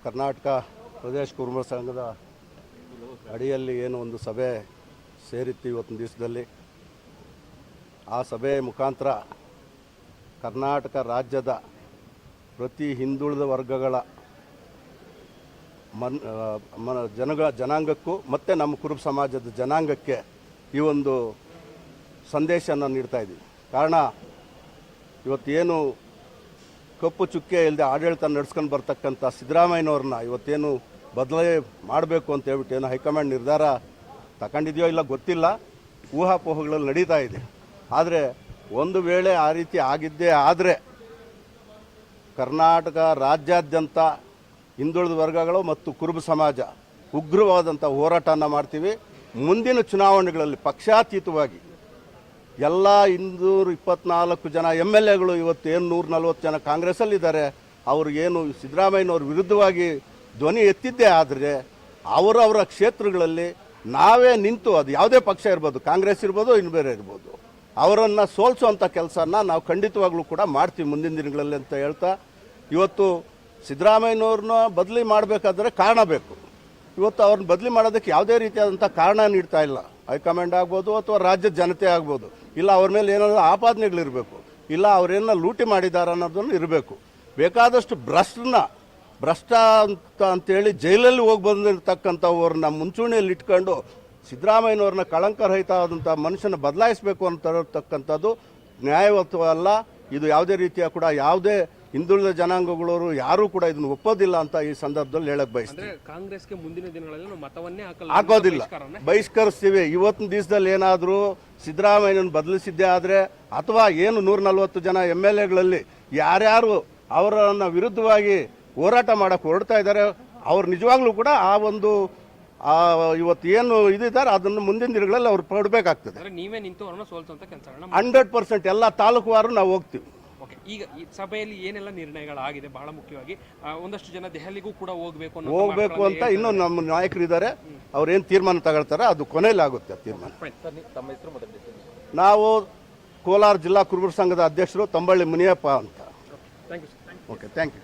ಕರ್ನಾಟಕ ಪ್ರದೇಶ ಕುರುಬ ಸಂಘದ ಅಡಿಯಲ್ಲಿ ಏನು ಒಂದು ಸಭೆ ಸೇರಿತ್ತು ಇವತ್ತಿನ ದಿವಸದಲ್ಲಿ. ಆ ಸಭೆ ಮುಖಾಂತರ ಕರ್ನಾಟಕ ರಾಜ್ಯದ ಪ್ರತಿ ಹಿಂದುಳಿದ ವರ್ಗಗಳ ಜನಾಂಗಕ್ಕೂ ಮತ್ತು ನಮ್ಮ ಕುರುಬ ಸಮಾಜದ ಜನಾಂಗಕ್ಕೆ ಈ ಒಂದು ಸಂದೇಶನ ನೀಡ್ತಾ ಇದ್ದೀವಿ. ಕಾರಣ ಇವತ್ತೇನು ಕಪ್ಪು ಚುಕ್ಕೆ ಇಲ್ಲದೆ ಆಡಳಿತ ನಡೆಸ್ಕೊಂಡು ಬರ್ತಕ್ಕಂಥ ಸಿದ್ದರಾಮಯ್ಯನವ್ರನ್ನ ಇವತ್ತೇನು ಬದಲೇ ಮಾಡಬೇಕು ಅಂತ ಹೇಳ್ಬಿಟ್ಟು ಏನು ಹೈಕಮಾಂಡ್ ನಿರ್ಧಾರ ತಗೊಂಡಿದೆಯೋ ಇಲ್ಲ ಗೊತ್ತಿಲ್ಲ, ಊಹಾಪೋಹಗಳಲ್ಲಿ ನಡೀತಾ ಇದೆ. ಆದರೆ ಒಂದು ವೇಳೆ ಆ ರೀತಿ ಆಗಿದ್ದೇ ಆದರೆ ಕರ್ನಾಟಕ ರಾಜ್ಯಾದ್ಯಂತ ಹಿಂದುಳಿದ ವರ್ಗಗಳು ಮತ್ತು ಕುರುಬ ಸಮಾಜ ಉಗ್ರವಾದಂಥ ಹೋರಾಟನ ಮಾಡ್ತೀವಿ. ಮುಂದಿನ ಚುನಾವಣೆಗಳಲ್ಲಿ ಪಕ್ಷಾತೀತವಾಗಿ ಎಲ್ಲ 224 ಜನ MLAಗಳು ಇವತ್ತೇನು 140 ಜನ ಕಾಂಗ್ರೆಸ್ಸಲ್ಲಿದ್ದಾರೆ, ಅವ್ರಿಗೇನು ಸಿದ್ದರಾಮಯ್ಯನವ್ರ ವಿರುದ್ಧವಾಗಿ ಧ್ವನಿ ಎತ್ತಿದ್ದೇ ಆದರೆ ಅವರವರ ಕ್ಷೇತ್ರಗಳಲ್ಲಿ ನಾವೇ ನಿಂತು, ಅದು ಯಾವುದೇ ಪಕ್ಷ ಇರ್ಬೋದು, ಕಾಂಗ್ರೆಸ್ ಇರ್ಬೋದು, ಇನ್ನು ಬೇರೆ ಇರ್ಬೋದು, ಅವರನ್ನು ಸೋಲಿಸುವಂಥ ಕೆಲಸನ ನಾವು ಖಂಡಿತವಾಗ್ಲೂ ಕೂಡ ಮಾಡ್ತೀವಿ ಮುಂದಿನ ದಿನಗಳಲ್ಲಿ ಅಂತ ಹೇಳ್ತಾ, ಇವತ್ತು ಸಿದ್ದರಾಮಯ್ಯನವ್ರನ್ನ ಬದಲಿ ಮಾಡಬೇಕಾದ್ರೆ ಕಾರಣ ಬೇಕು. ಇವತ್ತು ಅವ್ರನ್ನ ಬದಲಿ ಮಾಡೋದಕ್ಕೆ ಯಾವುದೇ ರೀತಿಯಾದಂಥ ಕಾರಣ ನೀಡ್ತಾ ಇಲ್ಲ. ಹೈಕಮಾಂಡ್ ಆಗ್ಬೋದು ಅಥವಾ ರಾಜ್ಯದ ಜನತೆ ಆಗ್ಬೋದು, ಇಲ್ಲ ಅವ್ರ ಮೇಲೆ ಏನಾದರೂ ಆಪಾದನೆಗಳಿರಬೇಕು, ಇಲ್ಲ ಅವರೇನ ಲೂಟಿ ಮಾಡಿದ್ದಾರೆ ಅನ್ನೋದನ್ನು ಇರಬೇಕು. ಬೇಕಾದಷ್ಟು ಭ್ರಷ್ಟ ಅಂತೇಳಿ ಜೈಲಲ್ಲಿ ಹೋಗಿ ಬಂದಿರತಕ್ಕಂಥವ್ರನ್ನ ಮುಂಚೂಣಿಯಲ್ಲಿ ಇಟ್ಕೊಂಡು ಸಿದ್ದರಾಮಯ್ಯನವ್ರನ್ನ ಕಳಂಕರಹಿತವಾದಂಥ ಮನುಷ್ಯನ ಬದಲಾಯಿಸಬೇಕು ಅಂತ ಇರತಕ್ಕಂಥದ್ದು ನ್ಯಾಯಯುತವಲ್ಲ. ಇದು ಯಾವುದೇ ರೀತಿಯ ಕೂಡ ಯಾವುದೇ ಹಿಂದುಳಿದ ಜನಾಂಗಗಳವರು ಯಾರೂ ಕೂಡ ಇದನ್ನು ಒಪ್ಪೋದಿಲ್ಲ ಅಂತ ಈ ಸಂದರ್ಭದಲ್ಲಿ ಹೇಳಕ್ ಬಯಸ್ತೀವಿ. ಕಾಂಗ್ರೆಸ್ಗೆ ಮುಂದಿನ ದಿನಗಳಲ್ಲಿ ಮತವನ್ನೇ ಹಾಕೋದಿಲ್ಲ, ಬಹಿಷ್ಕರಿಸ್ತೀವಿ. ಇವತ್ತಿನ ದಿವಸದಲ್ಲಿ ಏನಾದರೂ ಸಿದ್ದರಾಮಯ್ಯನ ಬದಲಿಸಿದ್ದೇ ಆದರೆ ಅಥವಾ ಏನು 140 ಜನ MLAಗಳಲ್ಲಿ ಯಾರ್ಯಾರು ಅವರನ್ನ ವಿರುದ್ಧವಾಗಿ ಹೋರಾಟ ಮಾಡಕ್ಕೆ ಹೊರಡ್ತಾ ಇದ್ದಾರೆ, ಅವ್ರು ನಿಜವಾಗ್ಲೂ ಕೂಡ ಆ ಒಂದು ಇವತ್ತು ಏನು ಇದಿದ್ದಾರೆ ಅದನ್ನು ಮುಂದಿನ ದಿನಗಳಲ್ಲಿ ಅವ್ರು ಪಡಬೇಕಾಗ್ತದೆ. ನೀವೇ ನಿಂತು ಅವ್ರನ್ನ ಸೋಲಿಸುವಂತ ಕೆಲಸ 100% ಎಲ್ಲ ತಾಲೂಕುವಾರು ನಾವು ಹೋಗ್ತೀವಿ. ಈಗ ಈ ಸಭೆಯಲ್ಲಿ ಏನೆಲ್ಲ ನಿರ್ಣಯಗಳಾಗಿದೆ? ಬಹಳ ಮುಖ್ಯವಾಗಿ ಒಂದಷ್ಟು ಜನ ದೆಹಲಿಗೂ ಕೂಡ ಹೋಗ್ಬೇಕು ಅಂತ ಇನ್ನೂ ನಮ್ಮ ನಾಯಕರು ಇದ್ದಾರೆ. ಅವ್ರೇನು ತೀರ್ಮಾನ ತಗೊಳ್ತಾರೆ ಅದು ಕೊನೆಯಲ್ಲಿ ಆಗುತ್ತೆ ತೀರ್ಮಾನ. ನಾವು ಕೋಲಾರ ಜಿಲ್ಲಾ ಕುರುಬರ ಸಂಘದ ಅಧ್ಯಕ್ಷರು ತಂಬಳ್ಳಿ ಮುನಿಯಪ್ಪ ಅಂತ. Thank you. Okay, thank you.